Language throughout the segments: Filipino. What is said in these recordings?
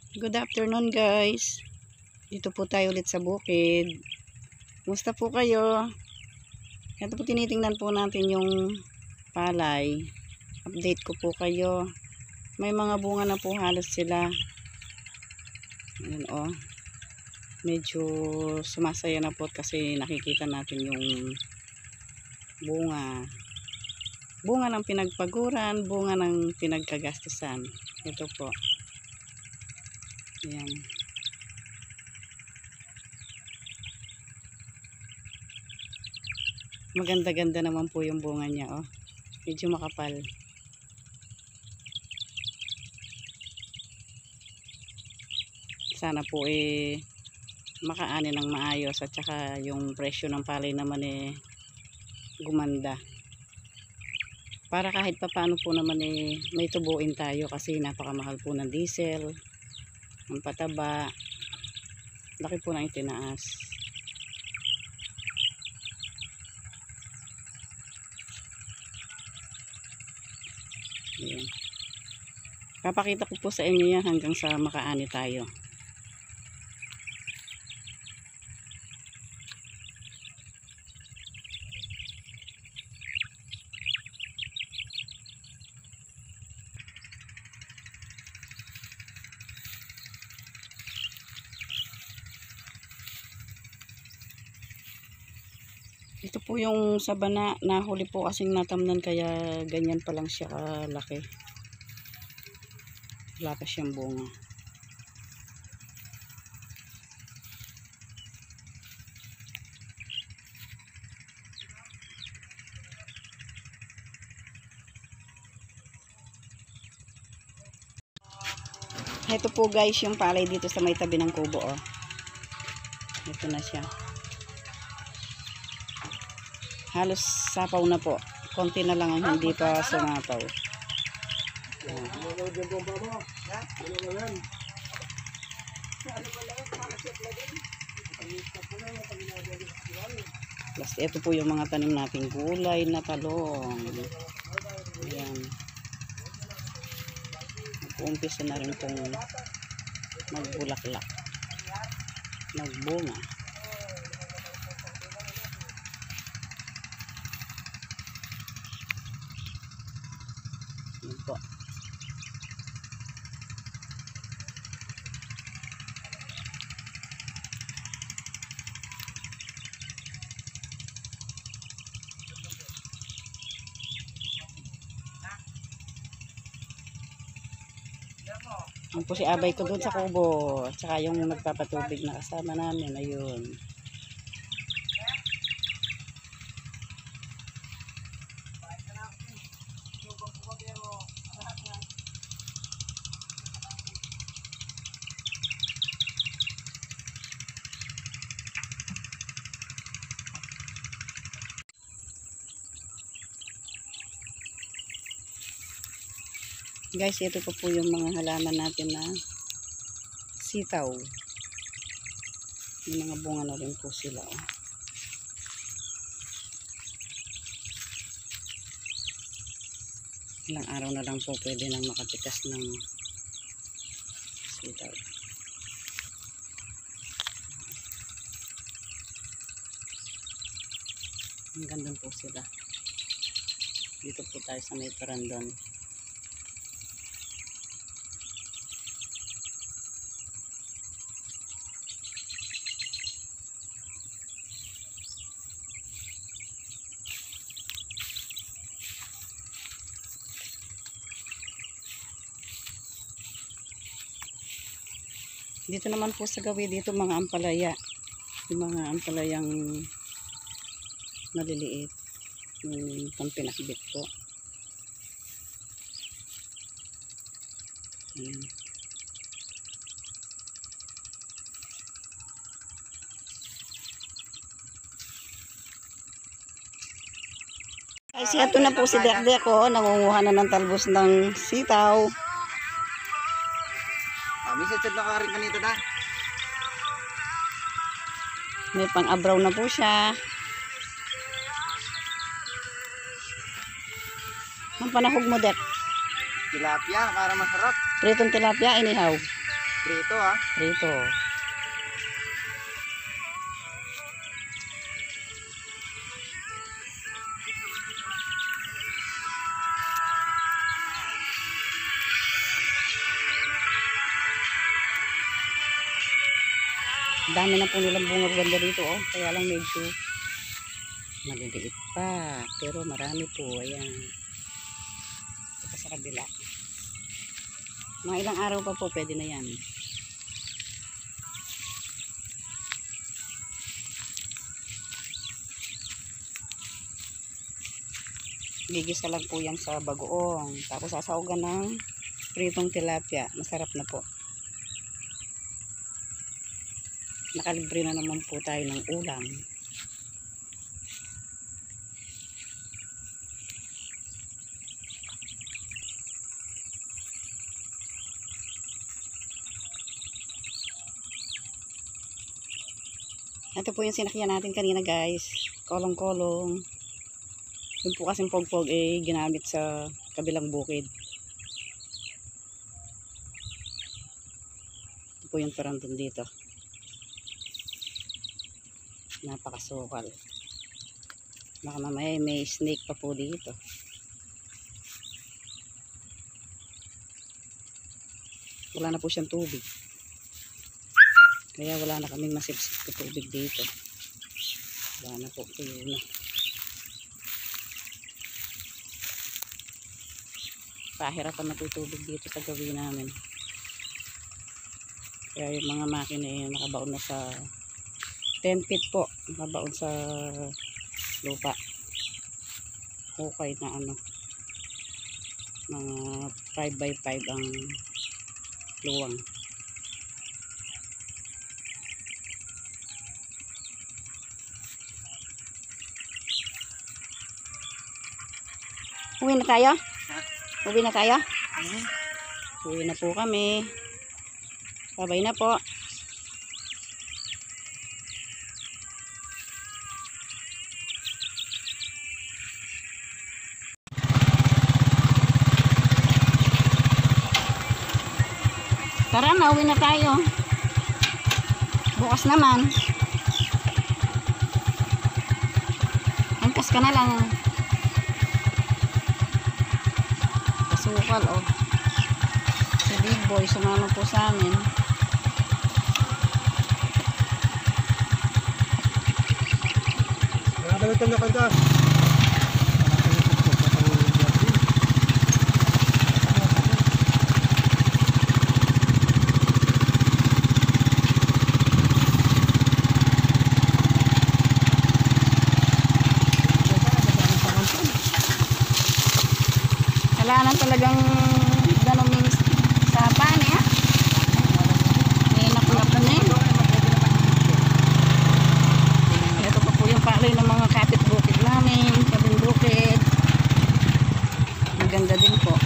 Good afternoon guys. Dito po tayo ulit sa bukid. Kumusta po kayo? Ito po tinitingnan po natin yung palay. Update ko po kayo. May mga bunga na po halos sila. Ayan o. Medyo sumasaya na po kasi nakikita natin yung bunga. Bunga ng pinagpaguran, bunga ng pinagkagastusan. Ito po. Ayan. Maganda-ganda naman po yung bunga niya, oh. Medyo makapal. Sana po makaani ng maayos at saka yung presyo ng palay naman gumanda. Para kahit papaano po naman may tubuin tayo kasi napakamahal po ng diesel, ang pataba. Laki po na itinaas. Ayan. Papakita ko po sa inyo yan hanggang sa makaani tayo. Ito po yung sabana, nahuli po kasing natamnan kaya ganyan pa lang siya kalaki. Wala pa siyang bunga. Ito po guys yung palay dito sa may tabi ng kubo, oh. Ito na siya. Halos sapaw na po. Konti na lang ang hindi pa sumapaw. Plus ito po yung mga tanim nating gulay na talong. Ayan. Mag-uumpisa na rin pong magbulaklak. Magbunga. Po. Ang po si abay ko doon sa kubo, tsaka yung nagpapatubig na kasama namin, ayun. Guys, ito po yung mga halaman natin na sitaw. Yung mga bunga na rin po sila, oh. Ilang araw na lang po pwede nang makatikas ng sitaw. Ang ganda po sila. Dito po tayo sa may Parandon. Dito naman po sa gawi dito mga ampalaya. Yung mga ampalayang maliliit. Yung pampinakbit po. Ayan. Ay, siya na po si Dekdek ko. Nangunguha na ng talbos ng sitaw. Misal na ka rin kanito na. May pang-abraw na po siya. Ang panahog mo, Dek? Tilapia, para masarap. Pritong tilapia, inihaw. Prito ha. Prito. Dami na po nilang bunga ganda dito, oh. Kaya lang medyo maliliit pa. Pero marami po. Ayan. Ito sa kabila. Mga ilang araw pa po, pwede na yan. Gigisa lang po yan sa bagoong. Tapos sasaugan ng pritong tilapia. Masarap na po. Nakalibre na naman po tayo ng ulam. Ito po yung sinakyan natin kanina guys. Kolong-kolong. Yung po kasing pogpog ginamit sa kabilang bukid. Ito po yung tarantun dito. Napakasukal. Baka mamaya may snake pa po dito. Wala na po siyang tubig. Kaya wala na kaming masipsip na tubig dito. Wala na po. Tuyo na. Pahirapan na po tubig dito sa gawin namin. Kaya yung mga makina nakabaon na sa 10 feet po. Nakabaon sa lupa. Okay na ano. Mga 5x5 ang luwang. Uwi na tayo? Uwi na tayo? Uwi na po kami. Babay na po. Tara na, uwi na tayo. Bukas naman. Angkas ka na lang. Kasukal, oh. Si Big Boy, sumama po sa amin. Nakadawit na kanta. Wala na talagang ganong sa pan eh. May nakulap na eh. Ito pa po yung palay ng mga kapit bukid namin. Kabing bukid. Maganda din po.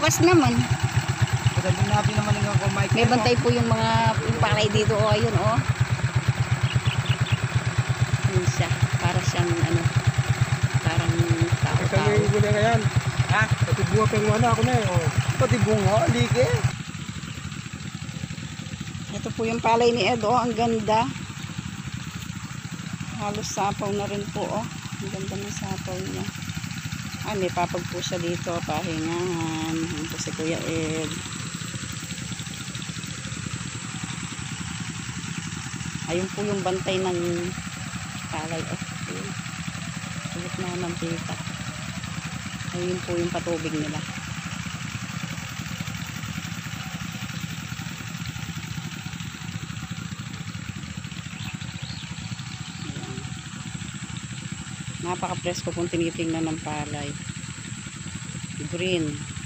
Bukas naman. Sabi natin naman ng kumain. May bantay po yung mga palay dito. O, ayun, o. Ayun siya. Para siyang, ano, parang tao-tao. Kaya yung gula ka yan. Ha? Pati bunga kang wala ako na eh. Oh. Pati bunga, lige. Ito po yung palay ni Ed. O, ang ganda. Halos sapaw na rin po. O. Ang ganda ng sapaw niya. Ay, may papag po siya dito. Pahingahan. Yan po si Kuya Ed. Ayun po yung bantay ng palay. Oh, ayun. Ulit na ng pita. Ayun po yung patubig nila. Napaka-presko kung tinitingnan ng palay. Green.